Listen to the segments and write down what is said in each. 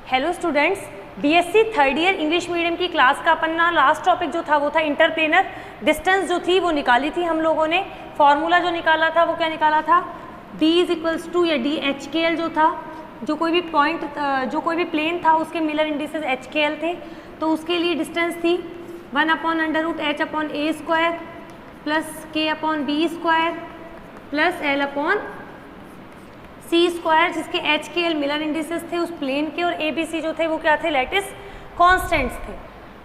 Hello students, BSc third year English medium की class का अपन ना लास्ट टॉपिक जो था वो था इंटरप्लेनर डिस्टेंस जो थी वो निकाली थी हम लोगों ने। फॉर्मूला जो निकाला था वो क्या निकाला था, b इज इक्वल्स टू या डी एच के एल जो था, जो कोई भी पॉइंट जो कोई भी प्लेन था उसके मिलर इंडिसेस एच के एल थे, तो उसके लिए डिस्टेंस थी 1/√h/a² plus k/b² plus l/c², जिसके एच के एल मिलर इंडिसेस थे उस प्लेन के, और ए बी सी जो थे वो क्या थे, लैटिस कॉन्स्टेंट्स थे।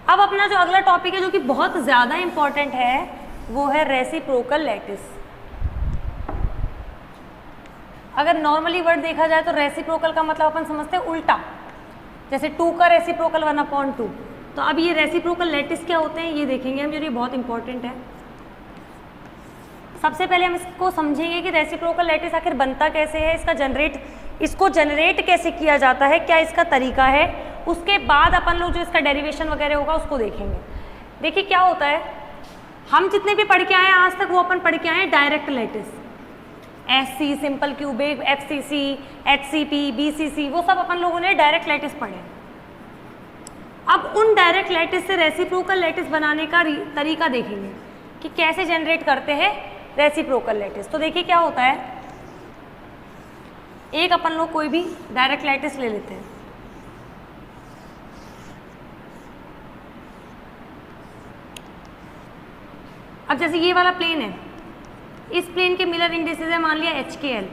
अब अपना जो अगला टॉपिक है जो कि बहुत ज़्यादा इंपॉर्टेंट है वो है रेसिप्रोकल लैटिस। अगर नॉर्मली वर्ड देखा जाए तो रेसिप्रोकल का मतलब अपन समझते हैं उल्टा, जैसे 2 का रेसिप्रोकल 1/2। तो अब ये रेसिप्रोकल लैटिस क्या होते हैं ये देखेंगे हम, जो ये बहुत इंपॉर्टेंट है। सबसे पहले हम इसको समझेंगे कि रेसिप्रोकल लैटिस आखिर बनता कैसे है, इसको जनरेट कैसे किया जाता है, क्या इसका तरीका है। उसके बाद अपन लोग जो इसका डेरिवेशन वगैरह होगा उसको देखेंगे। देखिए क्या होता है, हम जितने भी पढ़ के आए आज तक वो अपन पढ़ के आए direct lattice, SC, simple cubic, FCC, HCP, BCC, वो सब अपन लोगों ने डायरेक्ट लैटिस पढ़े। अब उन डायरेक्ट लैटिस से रेसिप्रोकल लैटिस बनाने का तरीका देखेंगे कि कैसे जनरेट करते हैं रेसिप्रोकल लैटिस। तो देखिए क्या होता है, एक अपन लोग कोई भी डायरेक्ट लैटिस ले लेते हैं। अब जैसे ये वाला प्लेन है, इस प्लेन के मिलर इंडिसेस है मान लिया एच के एल,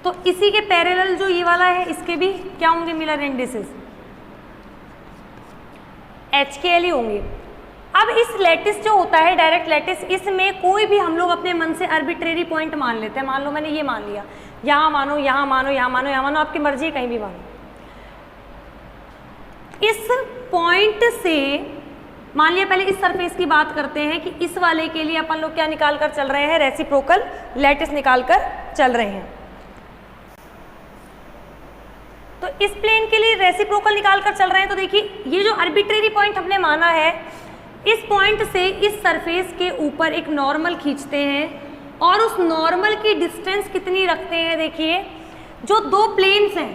तो इसी के पैरेलल जो ये वाला है इसके भी क्या होंगे मिलर इंडिसेस, एच के एल ही होंगे। अब इस लैटिस जो होता है डायरेक्ट लैटिस, इसमें कोई भी हम लोग अपने मन से आर्बिट्रेरी पॉइंट मान लेते हैं। मान लो मैंने ये मान लिया, यहाँ मानो, यहाँ मानो, यहाँ मानो, यहाँ मानो, आपकी मर्जी है कहीं भी मानो। इस पॉइंट से मान लिया, पहले इस सरफेस की बात करते हैं कि इस वाले के लिए अपन लोग क्या निकाल कर चल रहे हैं, रेसिप्रोकल लैटिस निकाल कर चल रहे हैं। तो इस प्लेन के लिए रेसिप्रोकल निकाल कर चल रहे हैं। तो देखिए ये जो आर्बिट्रेरी पॉइंट हमने माना है, इस पॉइंट से इस सरफेस के ऊपर एक नॉर्मल खींचते हैं और उस नॉर्मल की डिस्टेंस कितनी रखते हैं। देखिए जो दो प्लेन्स हैं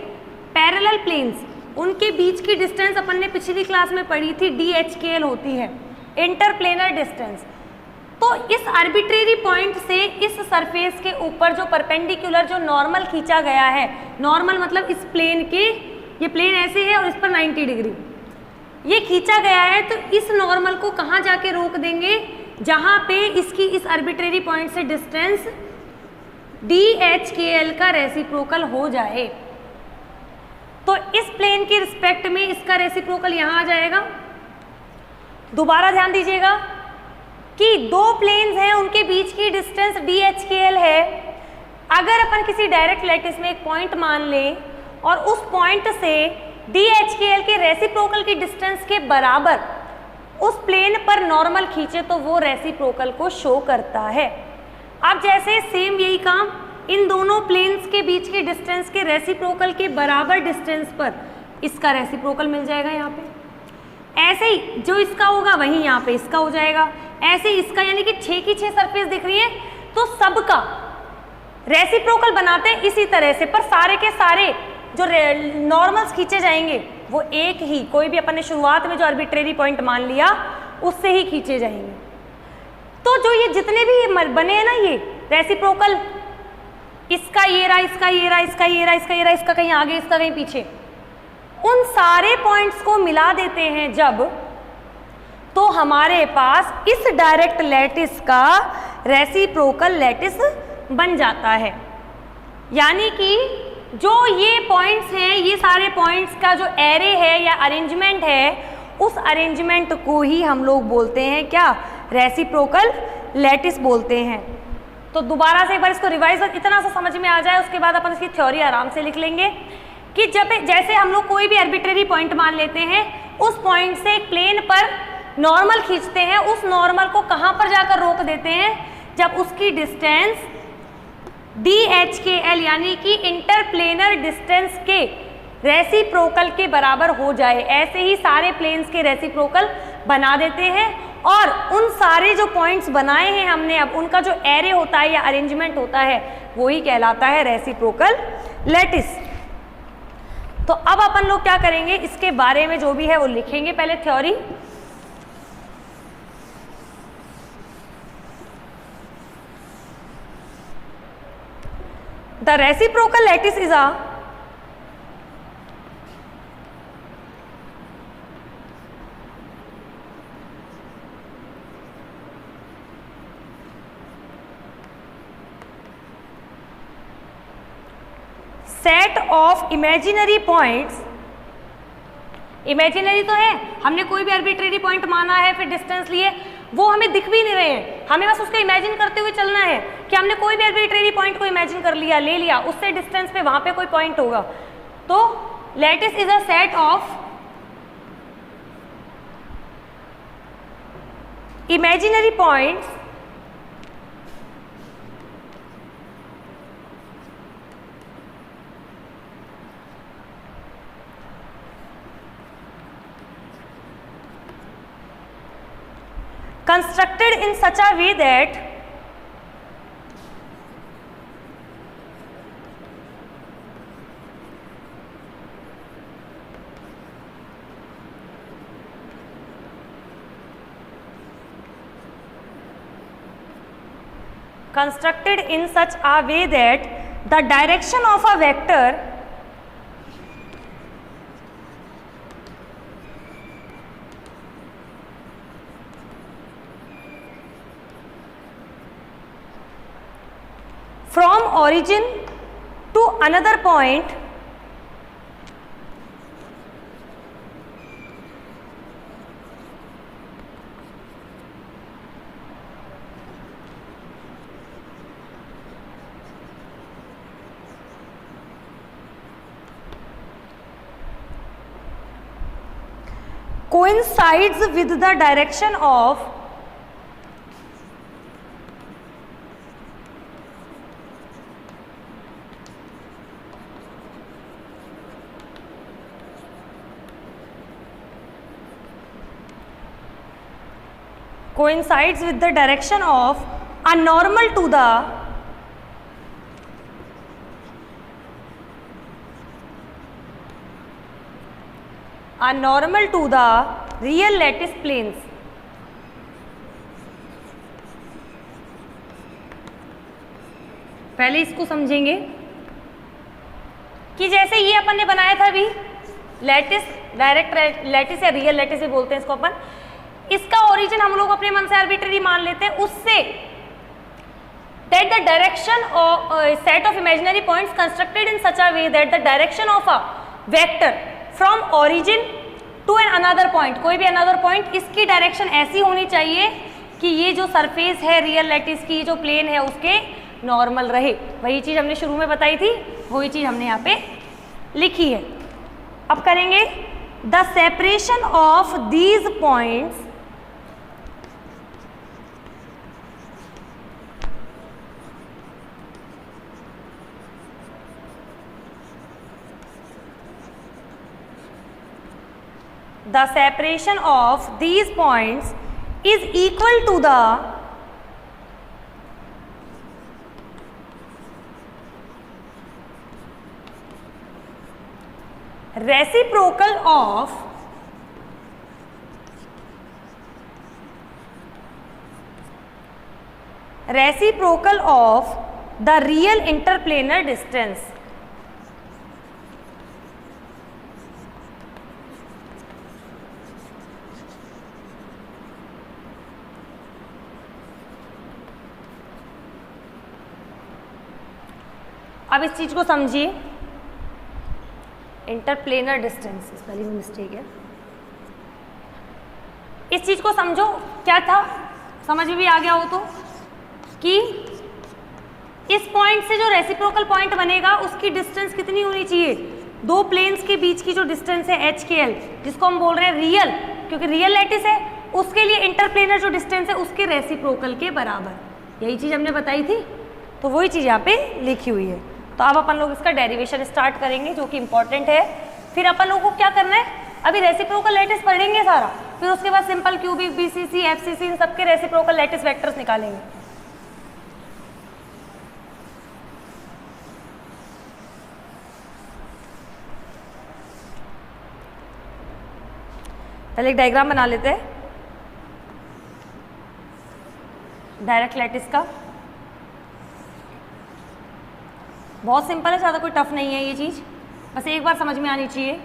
पैरेलल प्लेन्स, उनके बीच की डिस्टेंस अपन ने पिछली क्लास में पढ़ी थी DHKL होती है, इंटरप्लेनर डिस्टेंस। तो इस आर्बिट्रेरी पॉइंट से इस सरफेस के ऊपर जो परपेंडिकुलर जो नॉर्मल खींचा गया है, नॉर्मल मतलब इस प्लेन के, ये प्लेन ऐसे है और इस पर 90 डिग्री ये खींचा गया है, तो इस नॉर्मल को कहाँ जाके रोक देंगे, जहाँ पे इसकी इस आर्बिट्रेरी पॉइंट से डिस्टेंस DHKL का रेसिप्रोकल हो जाए। तो इस प्लेन के रिस्पेक्ट में इसका रेसिप्रोकल यहाँ आ जाएगा। दोबारा ध्यान दीजिएगा कि दो प्लेन्स हैं, उनके बीच की डिस्टेंस DHKL है। अगर अपन किसी डायरेक्ट लैटिस में एक पॉइंट मान लें और उस पॉइंट से DHKL के रेसिप्रोकल की डिस्टेंस के बराबर उस प्लेन पर नॉर्मल खींचे तो वो रेसिप्रोकल को शो करता है। अब जैसे सेम यही काम इन दोनों प्लेन्स के बीच की डिस्टेंस के रेसिप्रोकल के बराबर डिस्टेंस पर इसका रेसिप्रोकल मिल जाएगा यहाँ पे। ऐसे ही जो इसका होगा वही यहाँ पे इसका हो जाएगा। ऐसे इसका, यानी कि 6 की 6 सरफेस दिख रही है तो सबका रेसिप्रोकल बनाते हैं इसी तरह से, पर सारे के सारे जो नॉर्मल्स खींचे जाएंगे वो एक ही, कोई भी अपन ने शुरुआत में जो आर्बिट्रेरी पॉइंट मान लिया उससे ही खींचे जाएंगे। तो जो ये जितने भी बने हैं ना ये रेसिप्रोकल, इसका ये रहा, इसका ये रहा, इसका ये रहा, इसका ये रहा, इसका कहीं आगे, इसका कहीं पीछे, उन सारे पॉइंट्स को मिला देते हैं जब, तो हमारे पास इस डायरेक्ट लैटिस का रेसिप्रोकल लैटिस बन जाता है। यानी कि जो ये पॉइंट्स हैं, ये सारे पॉइंट्स का जो एरे है या अरेंजमेंट है, उस अरेंजमेंट को ही हम लोग बोलते हैं क्या, रेसिप्रोकल लैटिस बोलते हैं। तो दोबारा से एक बार इसको रिवाइज इतना सा समझ में आ जाए, उसके बाद अपन इसकी थ्योरी आराम से लिख लेंगे कि जब जैसे हम लोग कोई भी आर्बिट्रेरी पॉइंट मान लेते हैं, उस पॉइंट से एक प्लेन पर नॉर्मल खींचते हैं, उस नॉर्मल को कहाँ पर जाकर रोक देते हैं, जब उसकी डिस्टेंस DHKL यानी कि इंटरप्लेनर डिस्टेंस के रेसिप्रोकल के बराबर हो जाए। ऐसे ही सारे प्लेन्स के रेसिप्रोकल बना देते हैं और उन सारे जो पॉइंट्स बनाए हैं हमने, अब उनका जो एरे होता है या अरेंजमेंट होता है वही कहलाता है रेसिप्रोकल लैटिस। तो अब अपन लोग क्या करेंगे, इसके बारे में जो भी है वो लिखेंगे पहले theory. The reciprocal lattice is a set of imaginary points. Imaginary तो है, हमने कोई भी आर्बिट्रेरी पॉइंट माना है, फिर डिस्टेंस लिए, वो हमें दिख भी नहीं रहे हैं, हमें बस उसको इमेजिन करते हुए चलना है कि हमने कोई भी आर्बिट्रेरी पॉइंट को इमेजिन कर लिया, ले लिया, उससे डिस्टेंस पे वहां पे कोई पॉइंट होगा। तो lattice is a set of imaginary points constructed in such a way that the direction of a vector from origin to another point coincides with the direction of a normal to the real lattice planes। पहले इसको समझेंगे कि जैसे ये अपन ने बनाया था अभी लैटिस, डायरेक्ट लैटिस या रियल लैटिस भी बोलते हैं इसको अपन, इसका ओरिजिन हम लोग अपने मन से आर्बिट्रेरी मान लेते हैं, उससे that the direction of set of imaginary points constructed in such a way that the direction of a vector from origin to an another point, कोई भी another point, इसकी डायरेक्शन ऐसी होनी चाहिए कि ये जो सरफेस है रियल लैटिस की, जो प्लेन है उसके नॉर्मल रहे। वही चीज हमने शुरू में बताई थी, वही चीज हमने यहाँ पे लिखी है। अब करेंगे the separation of these points the separation of these points is equal to the reciprocal of the real interplanar distance। अब इस चीज को समझिए, इंटरप्लेनर डिस्टेंस, इस वाली में मिस्टेक है, इस चीज को समझो क्या था, समझ में भी आ गया हो तो, कि इस पॉइंट से जो रेसिप्रोकल पॉइंट बनेगा उसकी डिस्टेंस कितनी होनी चाहिए, दो प्लेन्स के बीच की जो डिस्टेंस है HKL, जिसको हम बोल रहे हैं रियल, क्योंकि रियल लैटिस है, उसके लिए इंटरप्लेनर जो डिस्टेंस है उसके रेसिप्रोकल के बराबर। यही चीज हमने बताई थी, तो वही चीज यहाँ पे लिखी हुई है। तो अब अपन लोग इसका डेरिवेशन स्टार्ट करेंगे, जो कि इंपॉर्टेंट है। फिर अपन लोगों को क्या करना है, अभी रेसिप्रोकल लैटिस पढ़ेंगे सारा, फिर उसके बाद सिंपल क्यूबिक, BCC, FCC, इन सबके रेसिप्रोकल लैटिस वेक्टर्स निकालेंगे। पहले एक डायग्राम बना लेते हैं डायरेक्ट लैटिस का। बहुत सिंपल है, ज़्यादा कोई टफ नहीं है ये चीज़, बस एक बार समझ में आनी चाहिए।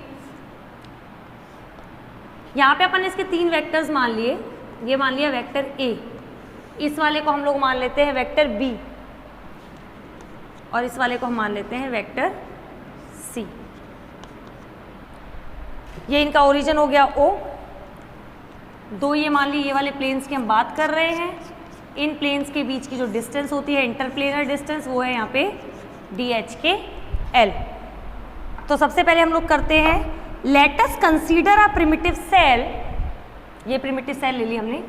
यहाँ पे अपन ने इसके 3 वेक्टर्स मान लिए। ये मान लिया वेक्टर ए, इस वाले को हम लोग मान लेते हैं वेक्टर बी, और इस वाले को हम मान लेते हैं वेक्टर सी। ये इनका ओरिजिन हो गया ओ। 2 ये मान ली, ये वाले प्लेन्स की हम बात कर रहे हैं। इन प्लेन्स के बीच की जो डिस्टेंस होती है इंटरप्लेनर डिस्टेंस, वो है यहाँ पे DHKL। तो सबसे पहले हम लोग करते हैं, let us consider a primitive cell. ये प्रिमिटिव सेल ले ली हमने।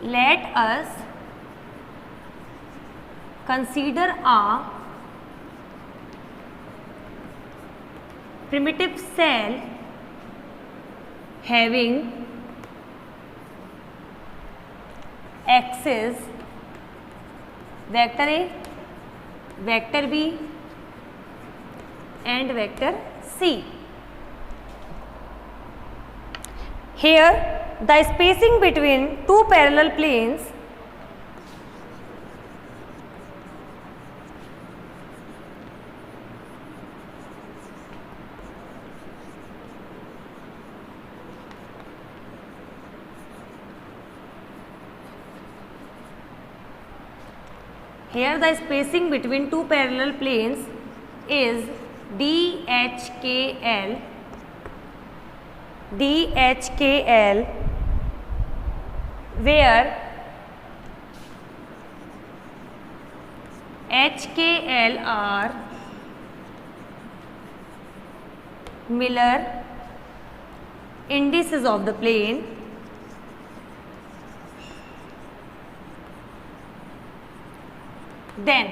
Let us consider a primitive cell having axis vector A, vector B and vector C. Here the spacing between 2 parallel planes is DHKL, where HKL are Miller indices of the plane then.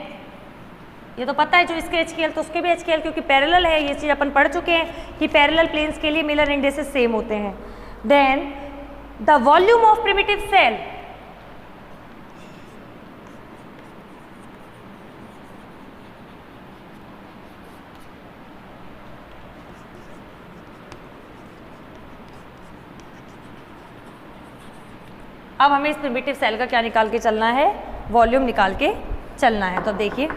ये तो पता है जो इसके HKL तो उसके भी HKL, क्योंकि पैरेलल है, ये चीज़ अपन पढ़ चुके हैं कि पैरेलल प्लेन्स के लिए मिलर इंडिसेस सेम होते हैं। Then the volume of primitive cell, अब हमें इस प्रिमिटिव सेल का क्या निकाल के चलना है, वॉल्यूम निकाल के चलना है। तो अब देखिए,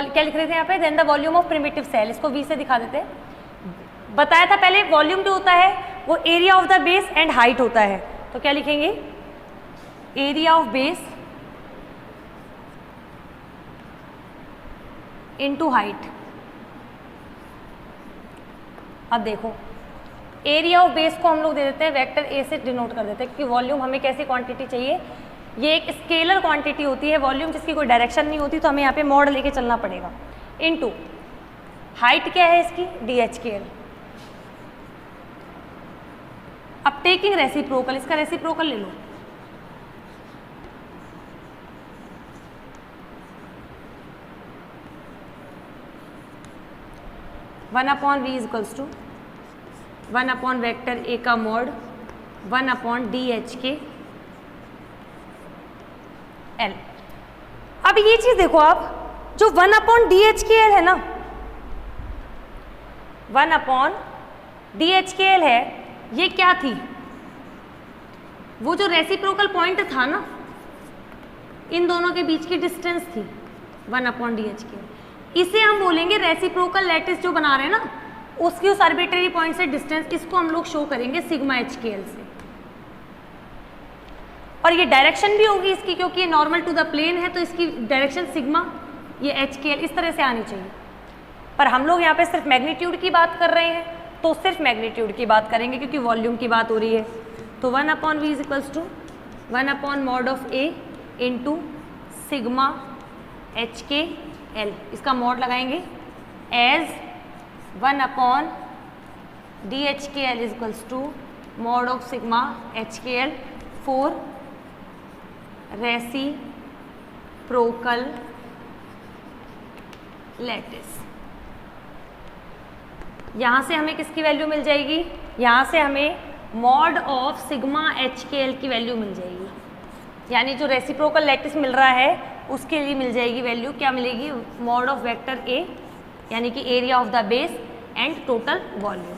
क्या लिख रहे थे यहाँ पे, then the volume of primitive cell, इसको V से दिखा देते हैं। बताया था पहले वॉल्यूम जो होता है वो area of the base and height होता है। तो क्या लिखेंगे, area of base into height. अब देखो, एरिया ऑफ बेस को हम लोग दे देते हैं वेक्टर ए से डिनोट कर देते हैं, क्योंकि वॉल्यूम हमें कैसी क्वांटिटी चाहिए, ये एक स्केलर क्वांटिटी होती है वॉल्यूम, जिसकी कोई डायरेक्शन नहीं होती, तो हमें यहाँ पे मॉड लेके चलना पड़ेगा। इनटू हाइट क्या है इसकी, DHKL। अब टेकिंग रेसिप्रोकल, इसका रेसिप्रोकल ले लो, one upon V equals to 1 upon vector A का मॉड 1 अपॉन DHKL। अब ये चीज देखो आप, जो 1 अपॉन DHKL है ना, 1 अपॉन DHKL है, ये क्या थी, वो जो रेसिप्रोकल पॉइंट था ना, इन दोनों के बीच की डिस्टेंस थी 1 अपॉन DHKL। इसे हम बोलेंगे रेसिप्रोकल लैटिस जो बना रहे हैं ना, उसकी उस आर्बिट्रेरी पॉइंट से डिस्टेंस, इसको हम लोग शो करेंगे सिग्मा HKL से। और ये डायरेक्शन भी होगी इसकी, क्योंकि ये नॉर्मल टू द प्लेन है, तो इसकी डायरेक्शन सिग्मा, ये HKL इस तरह से आनी चाहिए। पर हम लोग यहाँ पे सिर्फ मैग्नीट्यूड की बात कर रहे हैं, तो सिर्फ मैग्नीट्यूड की बात करेंगे क्योंकि वॉल्यूम की बात हो रही है। तो 1 upon V equals to 1 upon mod of A into sigma HKL, इसका मॉड लगाएंगे as 1 upon DHKL equals to mod of sigma HKL for reciprocal lattice. यहाँ से हमें किसकी वैल्यू मिल जाएगी, यहाँ से हमें मॉड ऑफ सिग्मा HKL की वैल्यू मिल जाएगी, यानी जो रेसिप्रोकल लैटिस मिल रहा है उसके लिए मिल जाएगी वैल्यू, क्या मिलेगी, मॉड ऑफ वेक्टर A, यानी कि area of the base and total volume.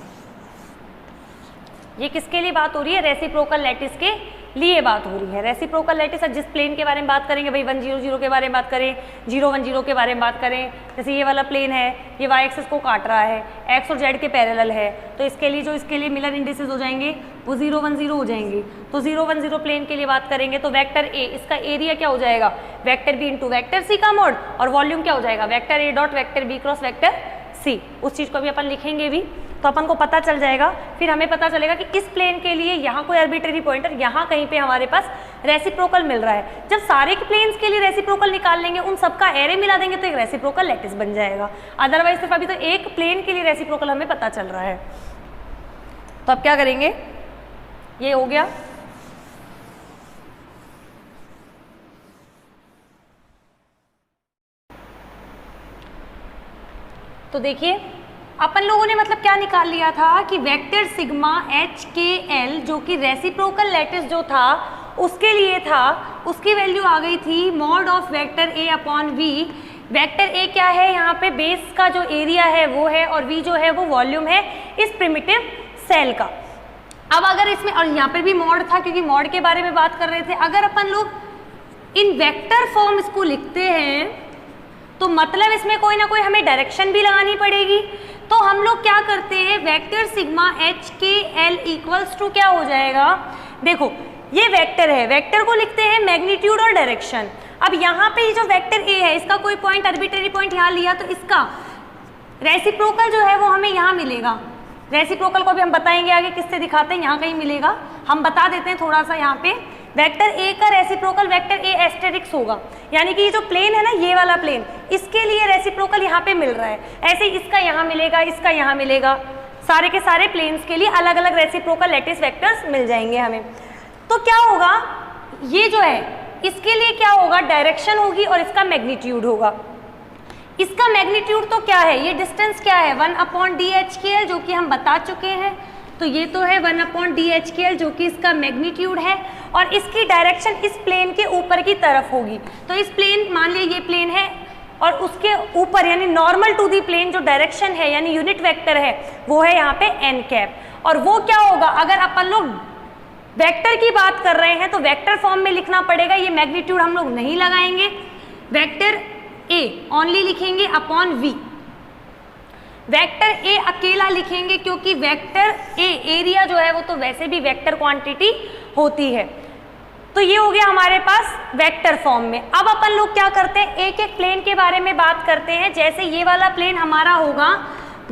ये किसके लिए बात हो रही है, रेसिप्रोकल लैटिस के लिए बात हो रही है। रेसिप्रोकल लैटिस, जिस प्लेन के बारे में बात करेंगे भाई, 1 0 0 के बारे में बात करें, 0 1 0 के बारे में बात करें, जैसे ये वाला प्लेन है, ये y एक्सिस को काट रहा है, x और z के पैरेलल है, तो इसके लिए जो इसके लिए मिलर इंडिसेस हो जाएंगे वो 0 1 0 हो जाएंगे। तो 0 1 0 प्लेन के लिए बात करेंगे तो वेक्टर A, इसका एरिया क्या हो जाएगा, vector B into vector C का मॉड, और वॉल्यूम क्या हो जाएगा, vector A dot vector B cross vector C। उस चीज़ को भी अपन लिखेंगे भी, तो अपन को पता चल जाएगा। फिर हमें पता चलेगा कि इस प्लेन के लिए यहाँ कोई आर्बिट्रेरी पॉइंटर, यहाँ कहीं पे हमारे पास रेसिप्रोकल मिल रहा है। जब सारे के प्लेन्स के लिए रेसिप्रोकल निकाल लेंगे, उन सबका एरे मिला देंगे तो एक रेसिप्रोकल लैटिस बन जाएगा। अदरवाइज सिर्फ अभी तो एक प्लेन के लिए रेसिप्रोकल हमें पता चल रहा है। तो अब क्या करेंगे, ये हो गया। तो देखिए अपन लोगों ने मतलब क्या निकाल लिया था कि वेक्टर सिग्मा HKL जो कि रेसिप्रोकल लैटिस जो था उसके लिए था, उसकी वैल्यू आ गई थी mod of vector A upon V। Vector A क्या है, यहाँ पे बेस का जो एरिया है वो है, और V जो है वो वॉल्यूम है इस प्रिमिटिव सेल का। अब अगर इसमें, और यहाँ पे भी मॉड था क्योंकि मॉड के बारे में बात कर रहे थे, अगर अपन लोग इन वेक्टर फॉर्म इसको लिखते हैं तो मतलब इसमें कोई ना कोई हमें डायरेक्शन भी लगानी पड़ेगी। तो हम लोग क्या करते हैं, vector sigma HKL equals to क्या हो जाएगा, देखो ये वेक्टर है, वेक्टर को लिखते हैं मैग्नीट्यूड और डायरेक्शन। अब यहाँ पे जो वेक्टर A है, इसका कोई पॉइंट आर्बिट्रेरी पॉइंट यहाँ लिया तो इसका रेसिप्रोकल जो है वो हमें यहाँ मिलेगा। रेसिप्रोकल को भी हम बताएंगे आगे किससे दिखाते हैं, यहाँ कहीं मिलेगा, हम बता देते हैं थोड़ा सा। यहाँ पे वेक्टर A का रेसिप्रोकल वेक्टर A एस्टेरिक्स होगा, यानी कि ये जो प्लेन है ना, ये वाला प्लेन, इसके लिए रेसिप्रोकल यहाँ पे मिल रहा है। ऐसे इसका यहाँ मिलेगा, इसका यहाँ मिलेगा, सारे के सारे प्लेन्स के लिए अलग अलग रेसिप्रोकल लैटिस वेक्टर्स मिल जाएंगे हमें। तो क्या होगा, ये जो है इसके लिए क्या होगा, डायरेक्शन होगी और इसका मैग्नीट्यूड होगा। इसका मैग्नीट्यूड तो क्या है, ये डिस्टेंस क्या है, 1 अपॉन DHKL जो कि हम बता चुके हैं। तो ये तो है 1 अपॉन DHKL जो कि इसका मैग्नीट्यूड है, और इसकी डायरेक्शन इस प्लेन के ऊपर की तरफ होगी। तो इस प्लेन, मान लिया ये प्लेन है और उसके ऊपर यानी नॉर्मल टू दी प्लेन जो डायरेक्शन है यानी यूनिट वेक्टर है वो है यहाँ पे n कैप। और वो क्या होगा, अगर अपन लोग वेक्टर की बात कर रहे हैं तो वेक्टर फॉर्म में लिखना पड़ेगा। ये मैग्नीट्यूड हम लोग नहीं लगाएंगे, वेक्टर A ओनली लिखेंगे अपॉन V। वेक्टर A अकेला लिखेंगे क्योंकि वेक्टर A एरिया जो है वो तो वैसे भी वेक्टर क्वांटिटी होती है। तो ये हो गया हमारे पास वेक्टर फॉर्म में। अब अपन लोग क्या करते हैं, एक एक प्लेन के बारे में बात करते हैं। जैसे ये वाला प्लेन हमारा होगा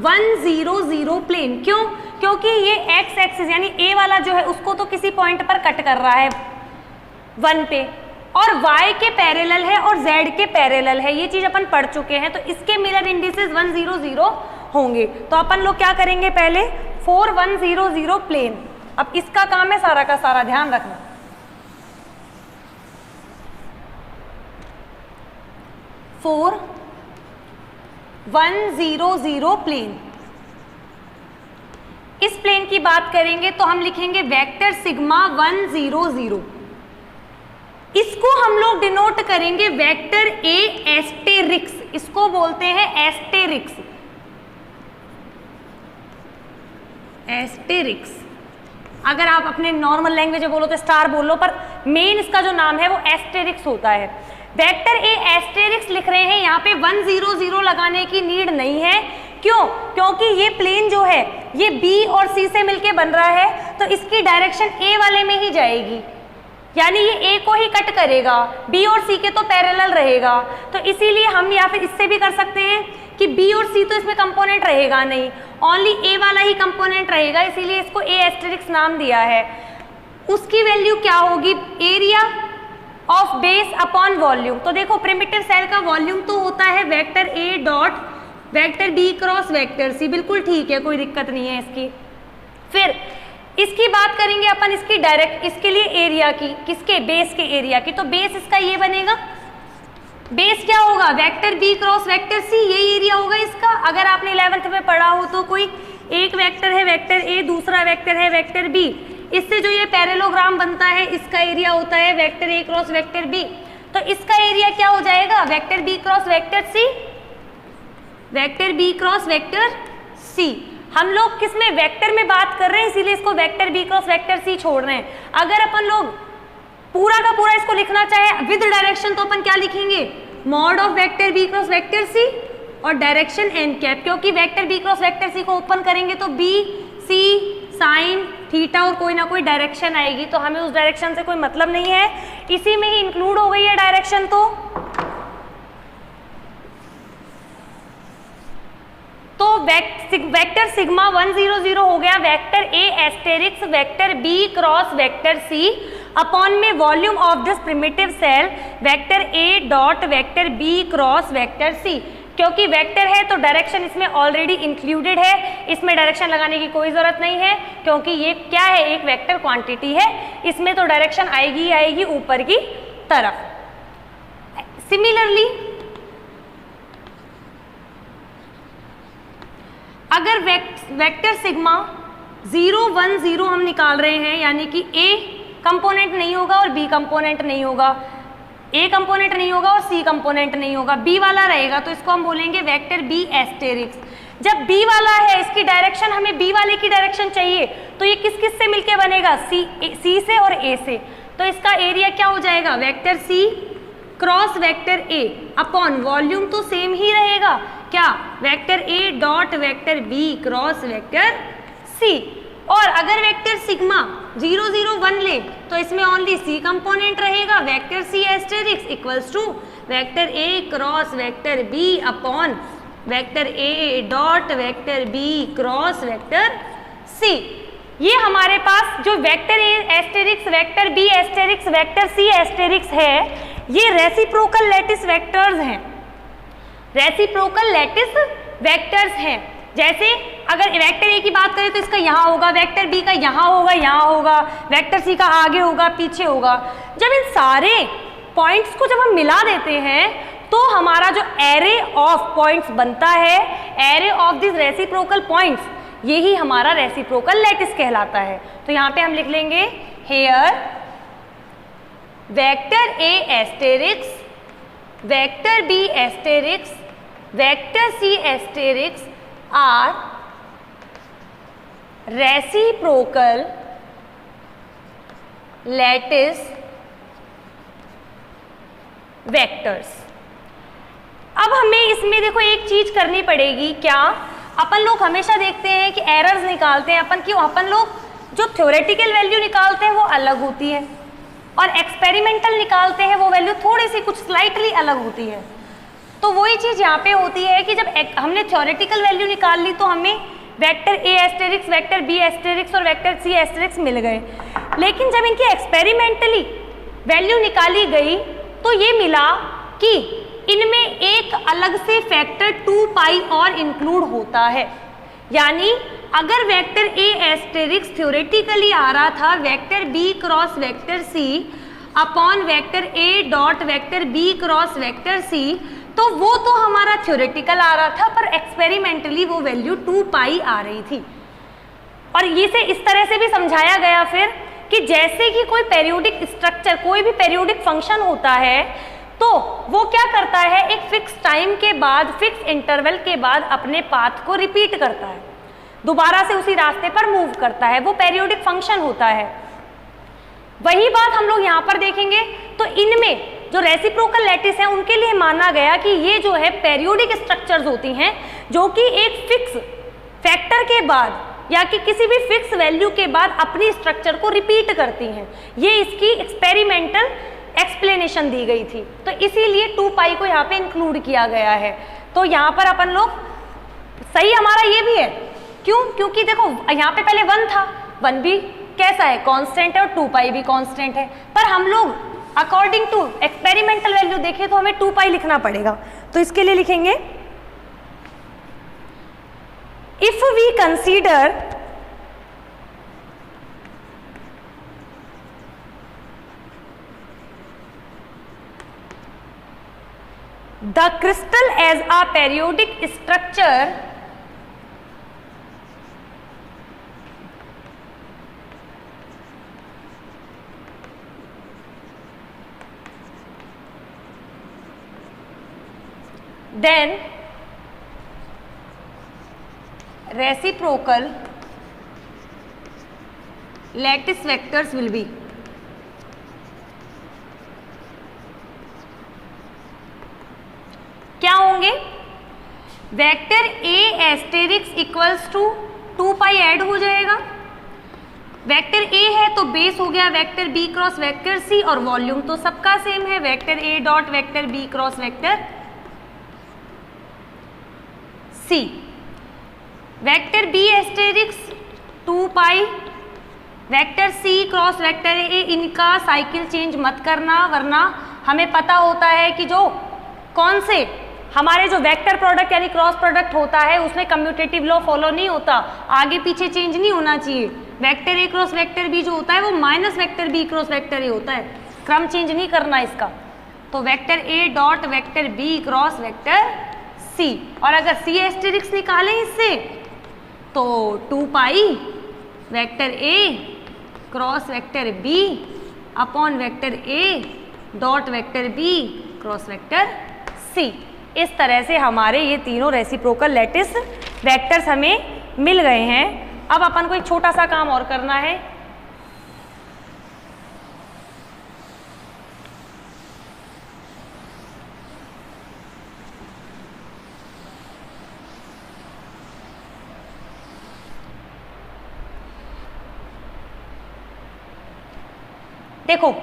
1 0 0 प्लेन, क्यों, क्योंकि ये x एक्सिस यानी A वाला जो है उसको तो किसी पॉइंट पर कट कर रहा है 1 पे, और y के पैरेलल है और z के पैरेलल है। ये चीज अपन पढ़ चुके हैं। तो इसके मिरर इंडिसेस 1 0 0 होंगे। तो अपन लोग क्या करेंगे, पहले 4 1 0 0 प्लेन। अब इसका काम है सारा का सारा ध्यान रखना। 4 1 0 0 प्लेन। इस प्लेन की बात करेंगे तो हम लिखेंगे वेक्टर सिग्मा 1 0 0। इसको हम लोग डिनोट करेंगे वेक्टर A एस्टेरिक्स, इसको बोलते हैं एस्टेरिक्स। एस्टेरिक्स अगर आप अपने नॉर्मल लैंग्वेज में बोलो तो स्टार बोल लो, पर मेन इसका जो नाम है वो एस्टेरिक्स होता है। वेक्टर A एस्टेरिक्स लिख रहे हैं, यहाँ पे 1 0 0 लगाने की नीड नहीं है। क्यों, क्योंकि ये प्लेन जो है ये B और C से मिलके बन रहा है, तो इसकी डायरेक्शन A वाले में ही जाएगी, यानी ये A को ही कट करेगा, B और C के तो पैरेलल रहेगा। तो इसीलिए हम या फिर इससे भी कर सकते हैं कि B और C तो इसमें कंपोनेंट रहेगा नहीं, ओनली A वाला ही कंपोनेंट रहेगा, इसीलिए इसको A एस्टेरिक्स नाम दिया है। उसकी वैल्यू क्या होगी, area of base upon volume. तो देखो प्रिमिटिव सेल का वॉल्यूम तो होता है vector A dot vector B cross vector C, बिल्कुल ठीक है, कोई दिक्कत नहीं है इसकी। फिर इसकी बात करेंगे अपन इसकी डायरेक्ट, इसके लिए एरिया की, किसके, बेस के एरिया की। तो बेस इसका ये बनेगा, बेस क्या होगा, vector B cross vector C, ये एरिया होगा इसका। अगर आपने 11th में पढ़ा हो तो कोई एक वेक्टर है वेक्टर ए, दूसरा वेक्टर है वेक्टर बी, इससे जो ये पैरेललोग्राम बनता है इसका एरिया होता है vector A cross vector B. तो इसका एरिया क्या हो जाएगा, vector B cross vector C, vector B cross vector C. हम लोग किस में, वेक्टर में बात कर रहे हैं, इसीलिए इसको vector B cross vector C छोड़ रहे हैं। अगर अपन लोग पूरा का पूरा इसको लिखना चाहे विद डायरेक्शन तो अपन क्या लिखेंगे, mod of vector B cross vector C और डायरेक्शन एन कैप, क्योंकि vector B cross vector C को ओपन करेंगे तो बी सी साइन थीटा और कोई ना कोई डायरेक्शन आएगी, तो हमें उस डायरेक्शन से कोई मतलब नहीं है, इसी में ही इंक्लूड हो गई है डायरेक्शन। तो वेक्टर सिग्मा 1 0 0 हो गया vector A asterisk vector B cross vector C upon में volume of this primitive cell vector A dot vector B cross vector C. क्योंकि वेक्टर है तो डायरेक्शन इसमें ऑलरेडी इंक्लूडेड है, इसमें डायरेक्शन लगाने की कोई जरूरत नहीं है, क्योंकि ये क्या है, एक वेक्टर क्वांटिटी है, इसमें तो डायरेक्शन आएगी ही आएगी ऊपर की तरफ। सिमिलरली अगर वेक्टर सिग्मा 0 1 0 हम निकाल रहे हैं, यानी कि ए कंपोनेंट नहीं होगा और बी कंपोनेंट नहीं होगा, ए कंपोनेंट नहीं होगा और सी कंपोनेंट नहीं होगा, बी वाला रहेगा, तो इसको हम बोलेंगे वेक्टर बी एस्टेरिक्स। जब बी वाला है, इसकी डायरेक्शन, हमें बी वाले की डायरेक्शन चाहिए, तो ये किस किस से मिलके बनेगा, सी से और ए से। तो इसका एरिया क्या हो जाएगा, vector C cross vector A upon volume तो सेम ही रहेगा, क्या, vector A dot vector B cross vector C. और अगर वेक्टर सिग्मा 0 0 1 ले तो इसमें ओनली सी कंपोनेंट रहेगा, vector C asterisk equals to vector A cross vector B upon vector A dot vector B cross vector C. ये हमारे पास जो vector A asterisk vector B asterisk vector C asterisk है, ये reciprocal lattice vectors हैं, reciprocal lattice vectors हैं। जैसे अगर वेक्टर ए की बात करें तो इसका यहाँ होगा, वेक्टर बी का यहाँ होगा, यहाँ होगा, वेक्टर सी का आगे होगा, पीछे होगा। जब इन सारे पॉइंट्स को जब हम मिला देते हैं तो हमारा जो एरे ऑफ पॉइंट्स बनता है, array of this reciprocal points, यही हमारा रेसिप्रोकल लैटिस कहलाता है। तो यहाँ पे हम लिख लेंगे here vector A asterisk vector B asterisk vector C asterisk are reciprocal lattice vectors। अब हमें इसमें देखो एक चीज करनी पड़ेगी, क्या, अपन लोग हमेशा देखते हैं कि एरर्स निकालते हैं अपन, क्यों, अपन लोग जो थ्योरेटिकल वैल्यू निकालते हैं वो अलग होती है और एक्सपेरिमेंटल निकालते हैं वो वैल्यू थोड़ी सी कुछ स्लाइटली अलग होती है। तो वही चीज यहाँ पे होती है कि जब हमने थ्योरेटिकल वैल्यू निकाल ली तो हमें vector A asterisk vector B asterisk और वेक्टर सी एस्टेरिक्स मिल गए, लेकिन जब इनकी एक्सपेरिमेंटली वैल्यू निकाली गई तो ये मिला कि इनमें एक अलग से फैक्टर 2 पाई और इंक्लूड होता है। यानी अगर वेक्टर ए एस्टेरिक्स थ्योरेटिकली आ रहा था vector B cross vector C upon vector A dot vector B cross vector C, तो वो तो हमारा थ्योरेटिकल आ रहा था, पर एक्सपेरिमेंटली वो वैल्यू 2 पाई आ रही थी। और ये से इस तरह से भी समझाया गया फिर कि जैसे कि कोई पेरियोडिक स्ट्रक्चर, कोई भी पेरियोडिक फंक्शन होता है तो वो क्या करता है, एक फिक्स टाइम के बाद, फिक्स इंटरवल के बाद अपने पाथ को रिपीट करता है, दोबारा से उसी रास्ते पर मूव करता है, वो पेरियोडिक फंक्शन होता है। वही बात हम लोग यहाँ पर देखेंगे। तो इनमें जो रेसिप्रोकल लैटिस है उनके लिए माना गया कि ये जो है पेरियोडिक स्ट्रक्चर्स होती हैं जो कि एक फिक्स फैक्टर के बाद या कि किसी भी फिक्स वैल्यू के बाद अपनी स्ट्रक्चर को रिपीट करती हैं। ये इसकी एक्सपेरिमेंटल एक्सप्लेनेशन दी गई थी, तो इसीलिए 2 पाई को यहाँ पे इंक्लूड किया गया है। तो यहाँ पर अपन लोग सही हमारा ये भी है, क्यों, क्योंकि देखो यहाँ पे पहले 1 था, 1 भी कैसा है, कांस्टेंट है, और 2 पाई भी कांस्टेंट है, पर हम लोग अकॉर्डिंग टू एक्सपेरिमेंटल वैल्यू देखें तो हमें 2 पाई लिखना पड़ेगा। तो इसके लिए लिखेंगे if we consider the crystal as a periodic structure then reciprocal lattice vectors will be क्या होंगे? Vector A asterisk equals to 2 pi add हो जाएगा, वेक्टर ए है तो बेस हो गया vector B cross vector C, और वॉल्यूम तो सबका सेम है, vector A dot vector B cross vector C. Vector B asterisk 2 pi, vector C cross vector A, इनका साइकिल चेंज मत करना, वरना हमें पता होता है कि जो कौन से हमारे जो वेक्टर प्रोडक्ट यानी क्रॉस प्रोडक्ट होता है उसमें कम्यूटेटिव लॉ फॉलो नहीं होता, आगे पीछे चेंज नहीं होना चाहिए। Vector A cross vector B जो होता है वो minus vector B cross vector A होता है, क्रम चेंज नहीं करना इसका। तो vector A dot vector B cross vector C, और अगर सी एस्टेरिक्स निकालें इससे तो 2 pi vector A cross vector B upon vector A dot vector B cross vector C. इस तरह से हमारे ये तीनों रेसिप्रोकल लैटिस वेक्टर्स हमें मिल गए हैं। अब अपन को एक छोटा सा काम और करना है। देखो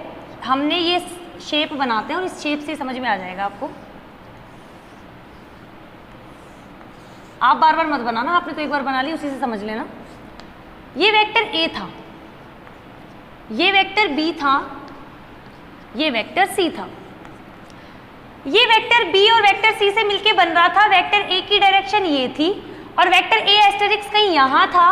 हमने ये शेप बनाते हैं और इस शेप से समझ में आ जाएगा आपको। आप बार बार मत बनाना, आपने तो एक बार बना ली उसी से समझ लेना। ये वेक्टर ए था, ये वेक्टर बी था, ये वेक्टर सी था। ये वेक्टर बी और वेक्टर सी से मिलके बन रहा था, वेक्टर ए की डायरेक्शन ये थी और वेक्टर ए एस्टेरिक्स कहीं यहाँ था,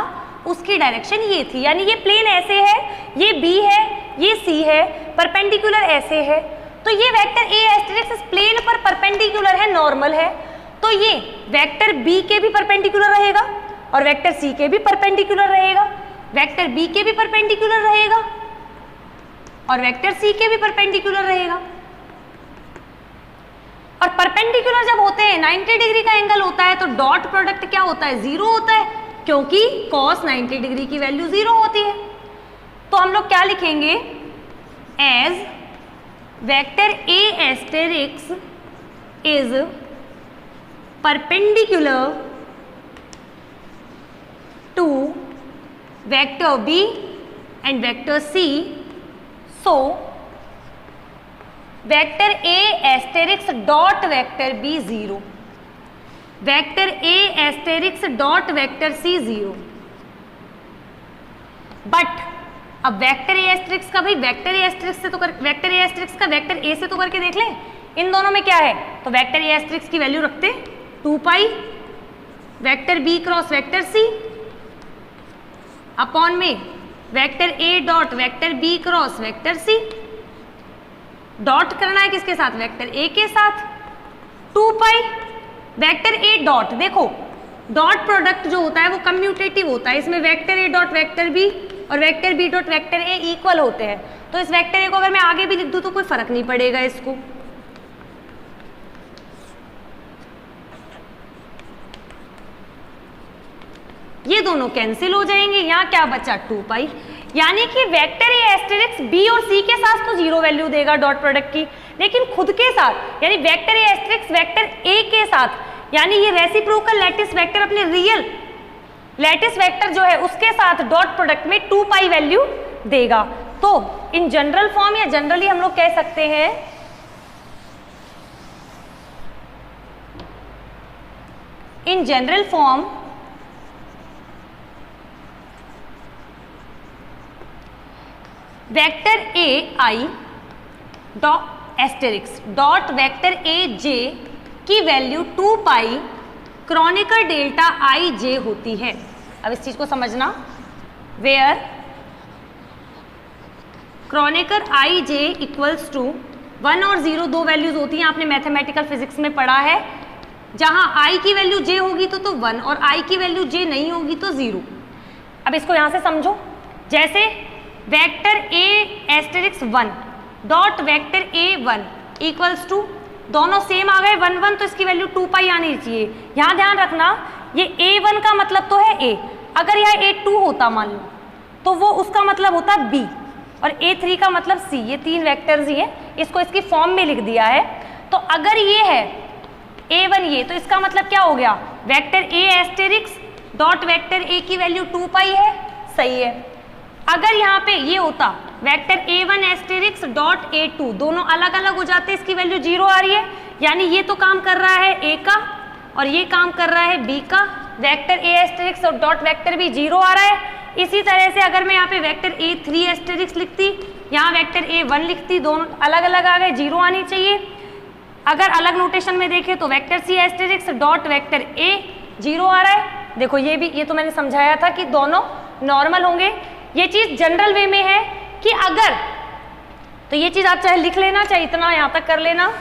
उसकी डायरेक्शन ये थी। यानी ये प्लेन ऐसे है, ये बी है, ये सी है, परपेंडिकुलर ऐसे है, तो ये वेक्टर ए एस्टेरिक्स इस प्लेन पर परपेंडिकुलर है, नॉर्मल है, तो ये वेक्टर बी के भी परपेंडिकुलर रहेगा और वेक्टर सी के भी परपेंडिकुलर रहेगा, वेक्टर बी के भी परपेंडिकुलर रहेगा और वेक्टर सी के भी परपेंडिकुलर रहेगा। और परपेंडिकुलर जब होते हैं 90 डिग्री का एंगल होता है तो डॉट प्रोडक्ट क्या होता है? 0 होता है, क्योंकि cos 90 डिग्री की वैल्यू 0 होती है। तो हम लोग क्या लिखेंगे? As vector A asterisk is perpendicular to vector B and vector C, so vector A asterisk dot vector B 0, vector A asterisk dot vector C 0। But अब वेक्टर ए एस्टेरिक्स का भाई वेक्टर ए एस्टेरिक्स से तो vector A asterisk का vector A से तो करके देख लें, इन दोनों में क्या है? तो वेक्टर ए एस्टेरिक्स की वैल्यू रखते 2 pi vector B cross vector C upon में vector A dot vector B cross vector C. Dot करना है किसके साथ? वेक्टर ए के साथ। 2 पाई वेक्टर ए डॉट, देखो डॉट प्रोडक्ट जो होता है वो कम्यूटेटिव होता है, इसमें vector A dot vector B और vector B dot vector A equal होते हैं, तो इस वेक्टर ए को अगर मैं आगे भी लिख दूं तो कोई फर्क नहीं पड़ेगा इसको। ये दोनों कैंसिल हो जाएंगे, यहाँ क्या बचा? 2 पाई। यानी कि वेक्टर ए एस्टेरिक्स बी और सी के साथ तो 0 वैल्यू देगा डॉट प्रोडक्ट की, लेकिन खुद के साथ यानी vector A asterisk vector A के साथ, यानी ये रेसिप्रोकल लैटिस वेक्टर अपने रियल लैटिस वेक्टर जो है उसके साथ डॉट प्रोडक्ट में 2 पाई वैल्यू देगा। तो इन जनरल फॉर्म या जनरली हम लोग कह सकते हैं in general form vector A I dot asterisk dot vector A J की value 2 pi Kronecker delta I J होती है। अब इस चीज को समझना, where Kronecker I J equals to 1 और 0 दो वैल्यूज होती हैं, आपने मैथमेटिकल फिजिक्स में पढ़ा है। जहां आई की वैल्यू जे होगी तो 1 और आई की वैल्यू जे नहीं होगी तो 0। अब इसको यहां से समझो, जैसे vector A asterisk 1 dot vector A 1 equals to दोनों सेम आ गए 1 1, तो इसकी वैल्यू 2 पाई आनी चाहिए। यहाँ ध्यान रखना ये A1 का मतलब तो है A, अगर यह A2 होता मान लो तो वो उसका मतलब होता B, और A3 का मतलब C। ये 3 वेक्टर्स ही है, इसको इसकी फॉर्म में लिख दिया है। तो अगर ये है A1 ये, तो इसका मतलब क्या हो गया, vector A asterisk dot vector A की वैल्यू 2 पाई है, सही है। अगर यहाँ पे ये होता vector A1 asterisk dot A2, दोनों अलग अलग हो जाते, इसकी वैल्यू 0 आ रही है, यानी ये तो काम कर रहा है A का और ये काम कर रहा है B का, वेक्टर A एस्टेरिक्स और डॉट वेक्टर भी 0 आ रहा है। इसी तरह से अगर मैं यहाँ पे वेक्टर A3 एस्टेरिक्स लिखती, यहाँ वेक्टर A1 लिखती, दोनों अलग अलग आ गए, 0 आनी चाहिए। अगर अलग नोटेशन में देखें तो vector C asterisk dot vector A 0 आ रहा है। देखो ये तो मैंने समझाया था कि दोनों नॉर्मल होंगे। ये चीज जनरल वे में है कि अगर, तो ये चीज आप चाहे लिख लेना, चाहे इतना यहां तक कर लेना।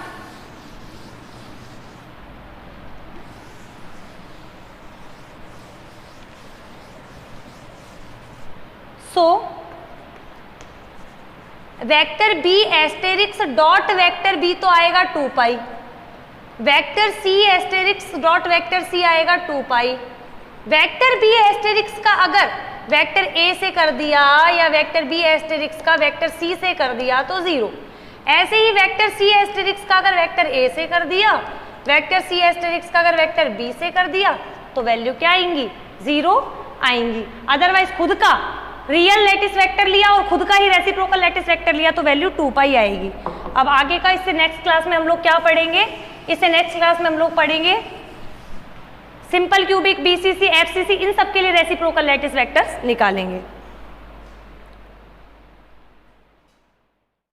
Vector B asterisk dot vector B तो आएगा 2 pi, vector C asterisk dot vector C आएगा 2 पाई। वेक्टर B एस्टेरिक्स का अगर वेक्टर A से कर दिया या वेक्टर B एस्टेरिक्स का वेक्टर C से कर दिया तो 0। ऐसे ही वेक्टर C एस्टेरिक्स का अगर वेक्टर A से कर दिया, वेक्टर C एस्टेरिक्स का अगर वेक्टर B से कर दिया तो वैल्यू क्या आएंगी, 0 आएंगी। अदरवाइज खुद का रियल लैटिस वेक्टर लिया और खुद का ही रेसिप्रोकल लैटिस वेक्टर लिया तो वैल्यू 2 पाई आएगी। अब आगे का इससे नेक्स्ट क्लास में हम लोग क्या पढ़ेंगे, इससे नेक्स्ट क्लास में हम लोग पढ़ेंगे सिंपल क्यूबिक, BCC, FCC, इन सब के लिए रेसिप्रोकल लैटिस वेक्टर्स निकालेंगे।